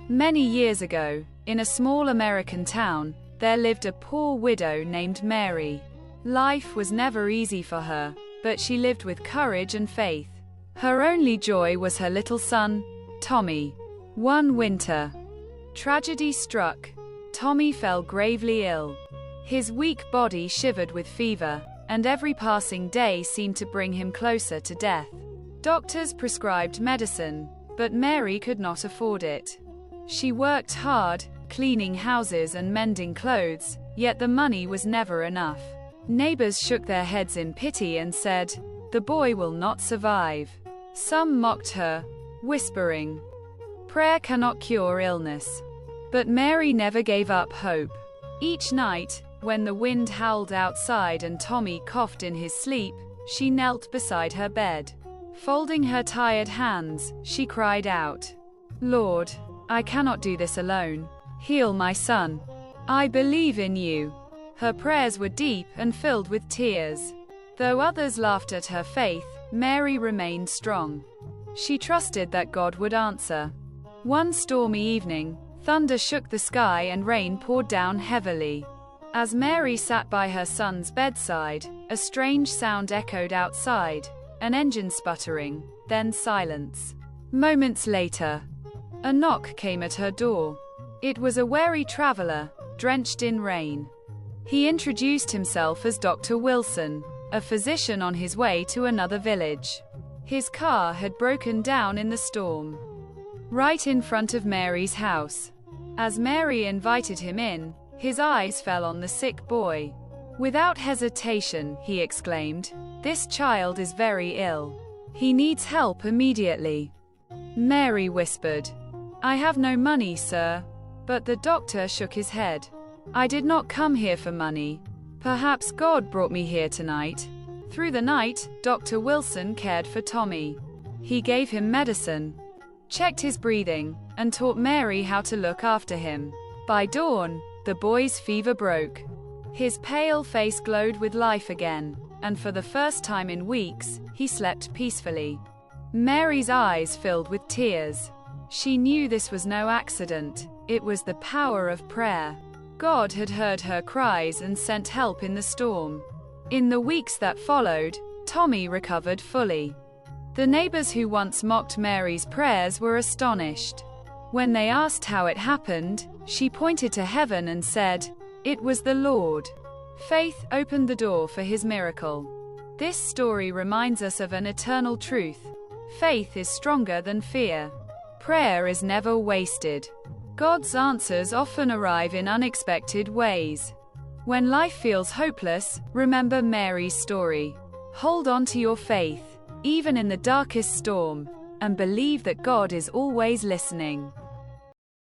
Many years ago, in a small American town, there lived a poor widow named Mary. Life was never easy for her, but she lived with courage and faith. Her only joy was her little son, Tommy. One winter, tragedy struck. Tommy fell gravely ill. His weak body shivered with fever, and every passing day seemed to bring him closer to death. Doctors prescribed medicine, but Mary could not afford it. She worked hard, cleaning houses and mending clothes, yet the money was never enough. Neighbors shook their heads in pity and said, "The boy will not survive." Some mocked her, whispering, "Prayer cannot cure illness." But Mary never gave up hope. Each night, when the wind howled outside and Tommy coughed in his sleep, she knelt beside her bed. Folding her tired hands, she cried out, "Lord, I cannot do this alone. Heal my son. I believe in you." Her prayers were deep and filled with tears. Though others laughed at her faith, Mary remained strong. She trusted that God would answer. One stormy evening, thunder shook the sky and rain poured down heavily. As Mary sat by her son's bedside, a strange sound echoed outside, an engine sputtering, then silence. Moments later, a knock came at her door. It was a weary traveler, drenched in rain. He introduced himself as Dr. Wilson, a physician on his way to another village. His car had broken down in the storm, right in front of Mary's house. As Mary invited him in, his eyes fell on the sick boy. Without hesitation, he exclaimed, "This child is very ill. He needs help immediately." Mary whispered, "I have no money, sir." But the doctor shook his head. "I did not come here for money. Perhaps God brought me here tonight." Through the night, Dr. Wilson cared for Tommy. He gave him medicine, checked his breathing, and taught Mary how to look after him. By dawn, the boy's fever broke. His pale face glowed with life again, and for the first time in weeks, he slept peacefully. Mary's eyes filled with tears. She knew this was no accident. It was the power of prayer. God had heard her cries and sent help in the storm. In the weeks that followed, Tommy recovered fully. The neighbors who once mocked Mary's prayers were astonished. When they asked how it happened, she pointed to heaven and said, "It was the Lord." Faith opened the door for his miracle. This story reminds us of an eternal truth. Faith is stronger than fear. Prayer is never wasted. God's answers often arrive in unexpected ways. When life feels hopeless, remember Mary's story. Hold on to your faith, even in the darkest storm, and believe that God is always listening.